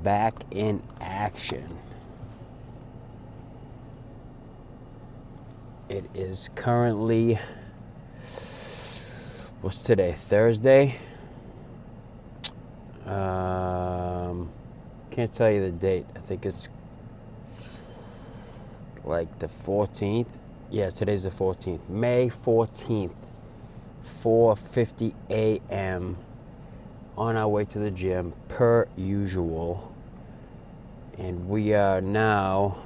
back in action. It is currently, what's today? Thursday? Can't tell you the date. I think it's like the 14th. Yeah, today's the 14th. May 14th, 4:50 a.m. on our way to the gym per usual. And we are now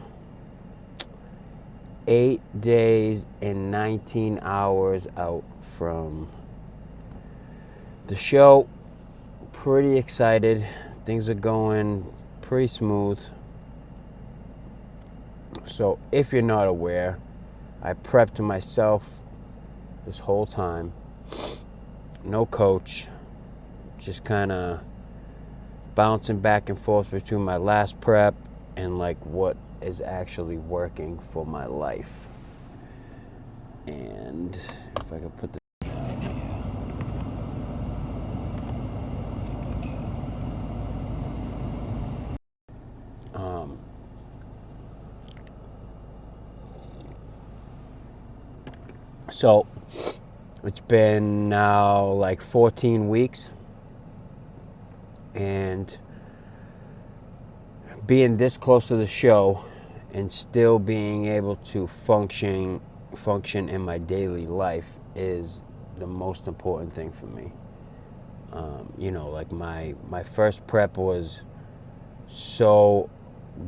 8 days and 19 hours out from the show. Pretty excited. Things are going pretty smooth. So if you're not aware, I prepped myself this whole time. No coach. Just kind of bouncing back and forth between my last prep and like what is actually working for my life. And if I could put this down here. So it's been now like 14 weeks, and being this close to the show and still being able to function in my daily life is the most important thing for me. Like my first prep was so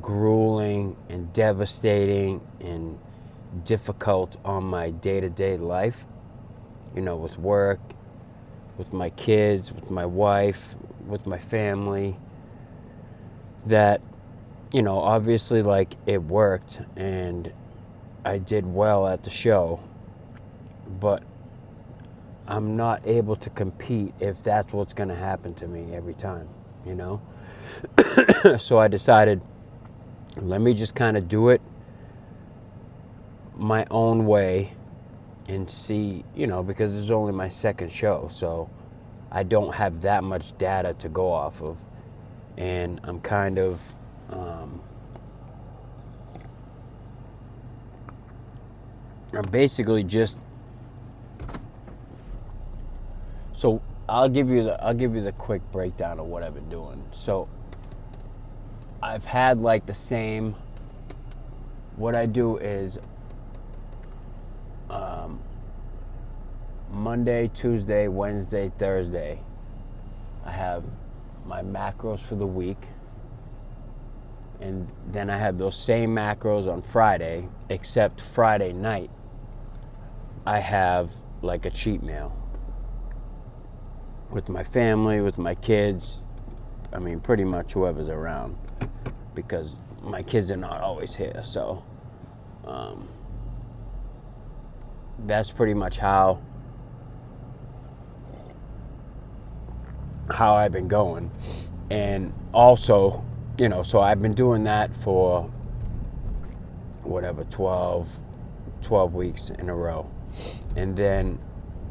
grueling and devastating and difficult on my day-to-day life, with work, with my kids, with my wife, with my family, that, obviously, like, it worked and I did well at the show, but I'm not able to compete if that's what's going to happen to me every time, So I decided, let me just kind of do it my own way and see, because it's only my second show, so I don't have that much data to go off of, and I'm kind of I'm basically just, so I'll give you the quick breakdown of what I've been doing. So I've had like the same, what I do is Monday, Tuesday, Wednesday, Thursday, I have my macros for the week, and then I have those same macros on Friday, except Friday night I have like a cheat meal with my family, with my kids. I mean, pretty much whoever's around, because my kids are not always here. So that's pretty much how I've been going. And also, so I've been doing that for whatever, 12 weeks in a row. And then,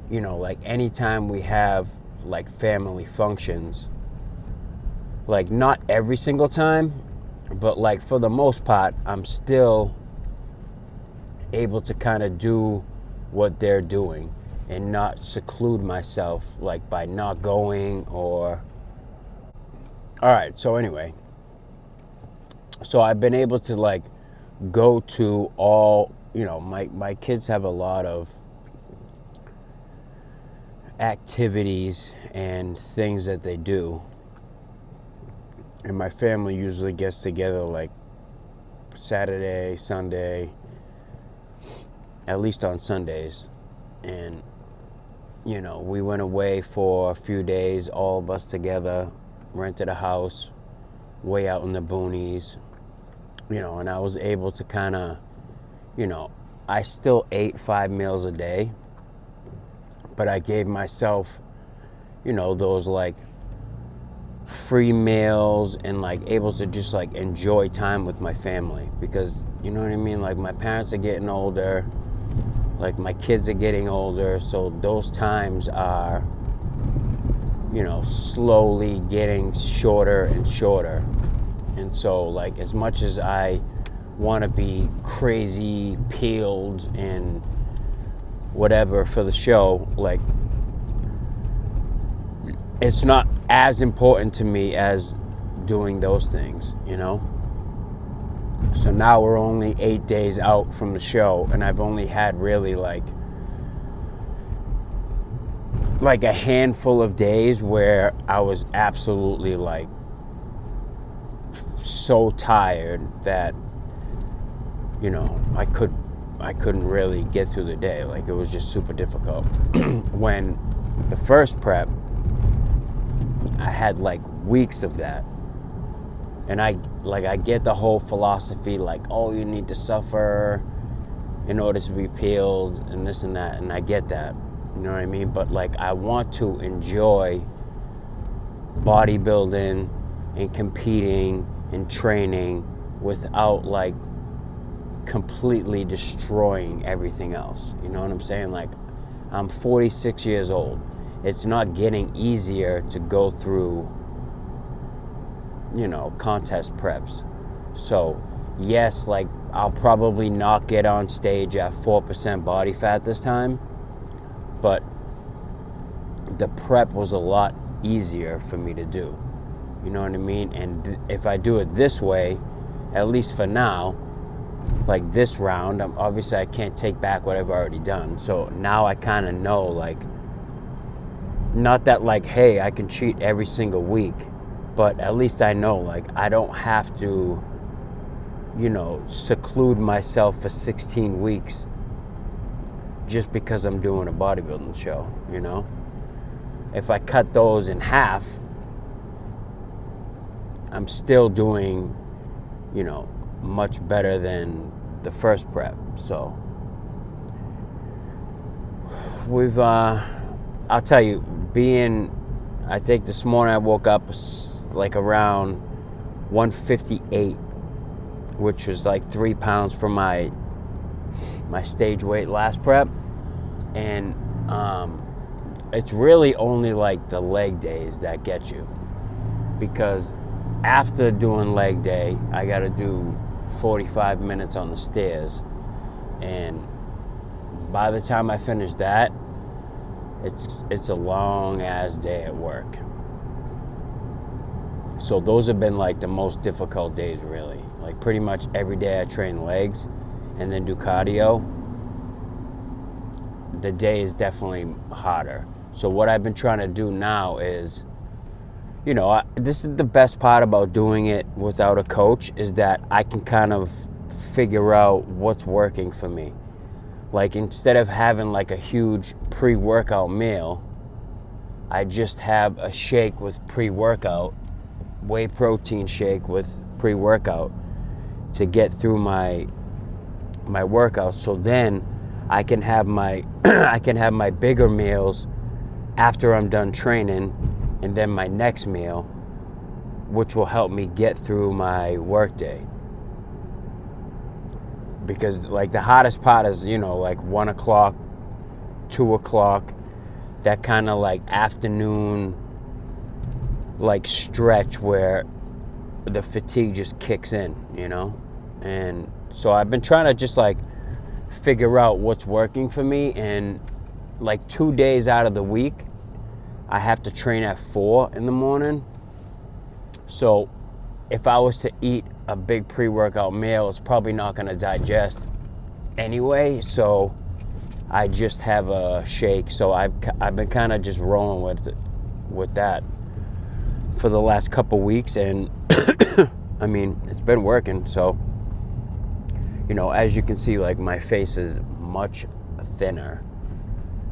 like anytime we have like family functions, like not every single time, but like for the most part, I'm still able to kind of do what they're doing and not seclude myself like by not going or. All right, so anyway, so I've been able to like go to all, my kids have a lot of activities and things that they do, and my family usually gets together like Saturday, Sunday, at least on Sundays. And we went away for a few days, all of us together, rented a house way out in the boonies, and I was able to kind of, I still ate 5 meals a day, but I gave myself, those like free meals and like able to just like enjoy time with my family, because you know what I mean, like my parents are getting older, like my kids are getting older, so those times are, slowly getting shorter and shorter. And so, like, as much as I want to be crazy, peeled, and whatever for the show, like, it's not as important to me as doing those things, you know? So now we're only 8 days out from the show, and I've only had really like a handful of days where I was absolutely like so tired that, you know, I couldn't really get through the day. Like, it was just super difficult. When the first prep, I had like weeks of that. And I get the whole philosophy, like, oh, you need to suffer in order to be peeled and this and that. And I get that, you know what I mean? But like, I want to enjoy bodybuilding and competing and training without like completely destroying everything else. You know what I'm saying? Like, I'm 46 years old. It's not getting easier to go through, you know, contest preps. So yes, like, I'll probably not get on stage at 4% body fat this time, but the prep was a lot easier for me to do. You know what I mean? And if I do it this way, at least for now, like this round, obviously I can't take back what I've already done. So now I kind of know, like, not that like, hey, I can cheat every single week, but at least I know, like, I don't have to, you know, seclude myself for 16 weeks just because I'm doing a bodybuilding show, you know? If I cut those in half, I'm still doing, you know, much better than the first prep. So we've, I'll tell you, I think this morning I woke up like around 158, which was like 3 pounds from my stage weight last prep. And it's really only like the leg days that get you, because after doing leg day, I got to do 45 minutes on the stairs, and by the time I finish that, it's a long ass day at work. So those have been like the most difficult days, really. Like, pretty much every day I train legs and then do cardio. The day is definitely harder. So what I've been trying to do now is, you know, this is the best part about doing it without a coach, is that I can kind of figure out what's working for me. Like, instead of having like a huge pre-workout meal, I just have a shake with pre-workout, whey protein shake with pre-workout to get through my workout. So then I can have my my bigger meals after I'm done training, and then my next meal, which will help me get through my workday. Because like the hardest part is, you know, like 1 o'clock, 2 o'clock, that kind of like afternoon like stretch where the fatigue just kicks in, you know? And so I've been trying to just like figure out what's working for me, and like 2 days out of the week I have to train at 4 in the morning. So if I was to eat a big pre-workout meal, it's probably not going to digest anyway. So I just have a shake. So I've been kind of just rolling with that for the last couple weeks, and I mean, it's been working. So, you know, as you can see, like, my face is much thinner,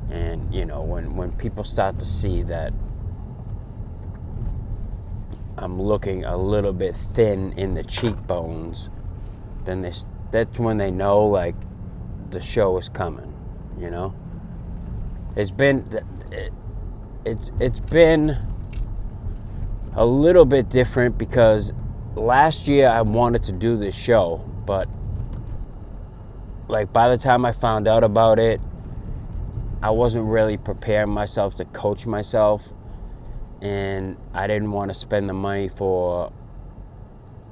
and you know, when people start to see that I'm looking a little bit thin in the cheekbones, then that's when they know, like, the show is coming, you know? It's been a little bit different, because last year I wanted to do this show, but like by the time I found out about it, I wasn't really preparing myself to coach myself, and I didn't want to spend the money for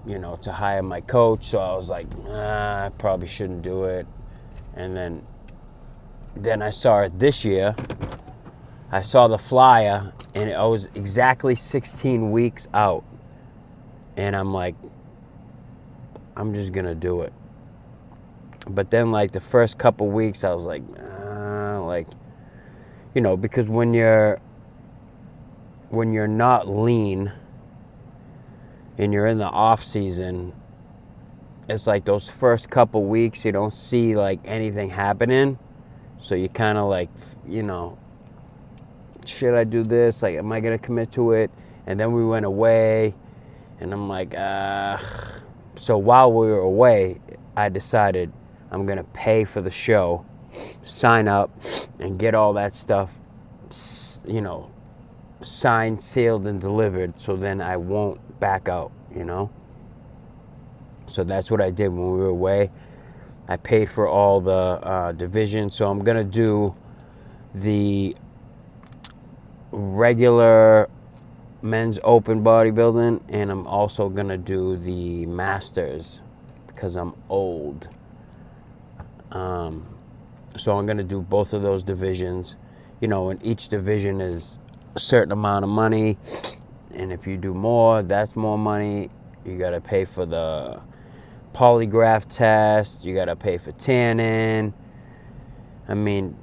to hire my coach. So I was like, I probably shouldn't do it. And then I saw it this year. I saw the flyer, and I was exactly 16 weeks out. And I'm like, I'm just going to do it. But then, like, the first couple weeks, I was like, because when you're not lean and you're in the off season, it's like those first couple weeks, you don't see, like, anything happening. So you kind of, like, should I do this? Like, am I going to commit to it? And then we went away, and I'm like, So while we were away, I decided I'm going to pay for the show, sign up, and get all that stuff, signed, sealed, and delivered, so then I won't back out, So that's what I did when we were away. I paid for all the divisions, so I'm going to do the regular men's open bodybuilding, and I'm also going to do the masters because I'm old. So I'm going to do both of those divisions, and each division is a certain amount of money, and if you do more, that's more money. You got to pay for the polygraph test, you got to pay for tanning. I mean,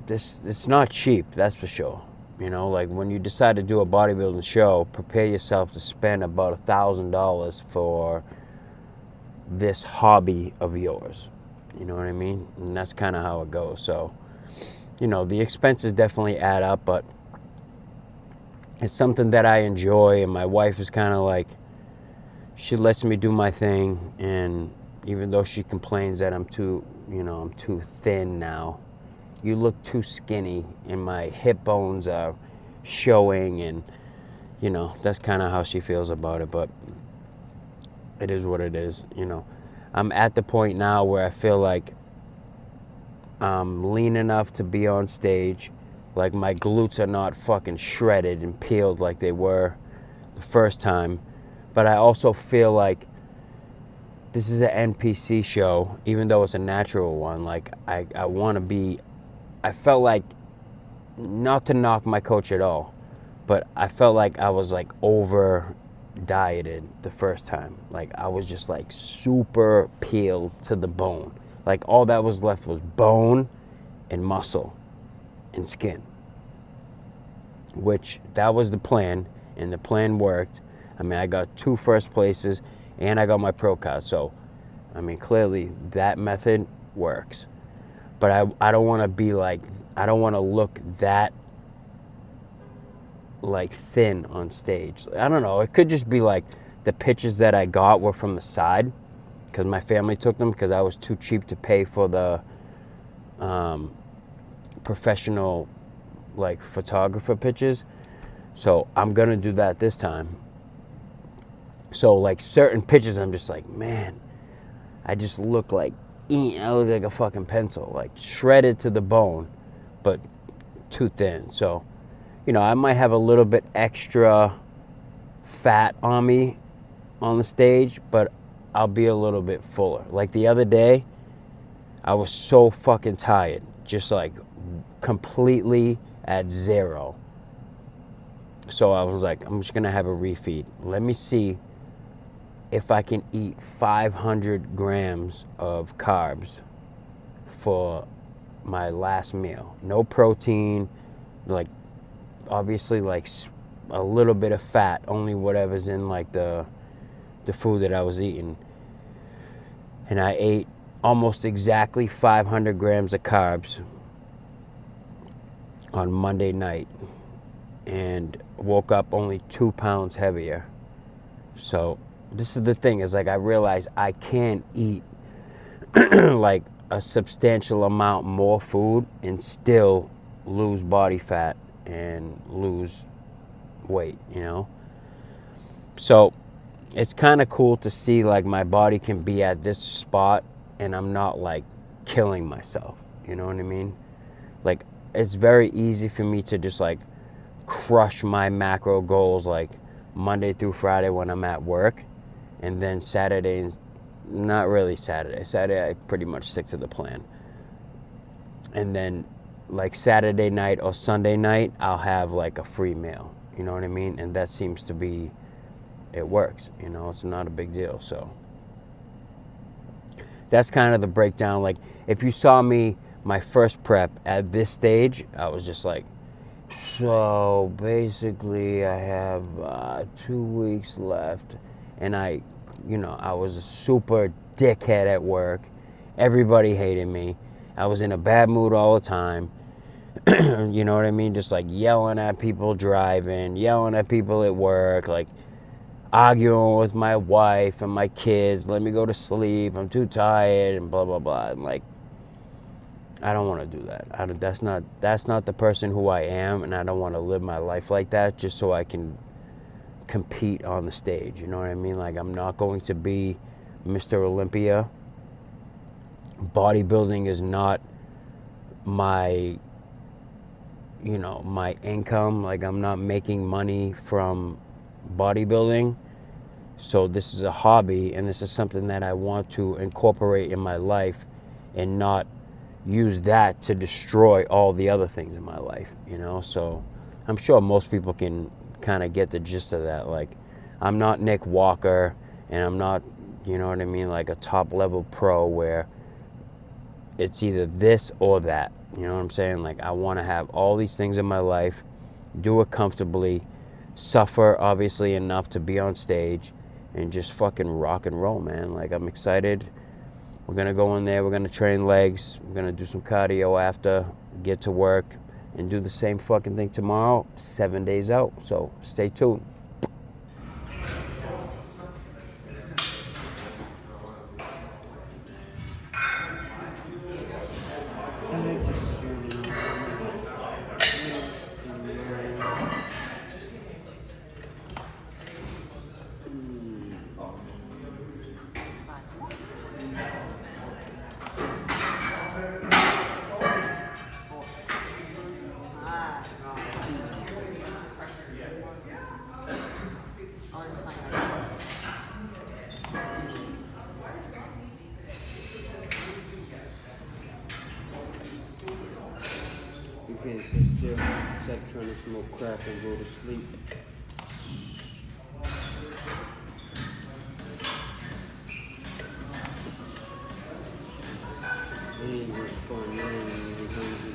it's not cheap, that's for sure. Like when you decide to do a bodybuilding show, prepare yourself to spend about $1,000 for this hobby of yours. You know what I mean? And that's kind of how it goes. So, the expenses definitely add up, but it's something that I enjoy, and my wife is kind of like, she lets me do my thing, and even though she complains that I'm too thin now, you look too skinny, and my hip bones are showing, and that's kind of how she feels about it. But it is what it is. I'm at the point now where I feel like I'm lean enough to be on stage. Like, my glutes are not fucking shredded and peeled like they were the first time, but I also feel like this is an NPC show, even though it's a natural one. Like, I want to be, I felt like, not to knock my coach at all, but I felt like I was like over dieted the first time. Like, I was just like super peeled to the bone. Like, all that was left was bone and muscle and skin, which that was the plan, and the plan worked. I mean, I got 2 first places, and I got my pro card. So, I mean, clearly that method works. But I don't want to be like, I don't want to look that like thin on stage. I don't know. It could just be like the pictures that I got were from the side because my family took them because I was too cheap to pay for the professional like photographer pictures. So I'm going to do that this time. So like certain pictures, I'm just like, man, I just look like, I look like a fucking pencil, like shredded to the bone, but too thin. So, I might have a little bit extra fat on me on the stage, but I'll be a little bit fuller. Like the other day, I was so fucking tired, just like completely at 0. So I was like, I'm just gonna have a refeed. Let me see if I can eat 500 grams of carbs for my last meal. No protein, like obviously like a little bit of fat, only whatever's in like the food that I was eating. And I ate almost exactly 500 grams of carbs on Monday night and woke up only 2 pounds heavier. So this is the thing, is like I realized I can't eat like a substantial amount more food and still lose body fat and lose weight, So it's kind of cool to see like my body can be at this spot and I'm not like killing myself, you know what I mean? Like it's very easy for me to just like crush my macro goals like Monday through Friday when I'm at work, and then Saturday, and not really Saturday. Saturday I pretty much stick to the plan. And then like Saturday night or Sunday night, I'll have like a free meal. You know what I mean? And that seems to be, it works. You know, it's not a big deal. So that's kind of the breakdown. Like if you saw me, my first prep at this stage, I was just like, so basically I have 2 weeks left. And I was a super dickhead at work. Everybody hated me. I was in a bad mood all the time. You know what I mean? Just like yelling at people driving, yelling at people at work, like arguing with my wife and my kids. Let me go to sleep. I'm too tired and blah, blah, blah. And like, I don't want to do that. That's not the person who I am, and I don't want to live my life like that just so I can compete on the stage. You know what I mean? Like, I'm not going to be Mr. Olympia. Bodybuilding is not my income. Like, I'm not making money from bodybuilding. So this is a hobby, and this is something that I want to incorporate in my life and not use that to destroy all the other things in my life, So I'm sure most people can kind of get the gist of that. Like, I'm not Nick Walker, and I'm not, you know what I mean, like a top level pro where it's either this or that. You know what I'm saying? Like, I want to have all these things in my life, do it comfortably, suffer obviously enough to be on stage, and just fucking rock and roll, man. Like, I'm excited. We're going to go in there. We're going to train legs. We're going to do some cardio after, get to work, and do the same fucking thing tomorrow, 7 days out. So stay tuned. You can't sit still. It's like trying to smoke crack and go to sleep. It ain't just fun. It ain't even crazy.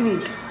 Mm.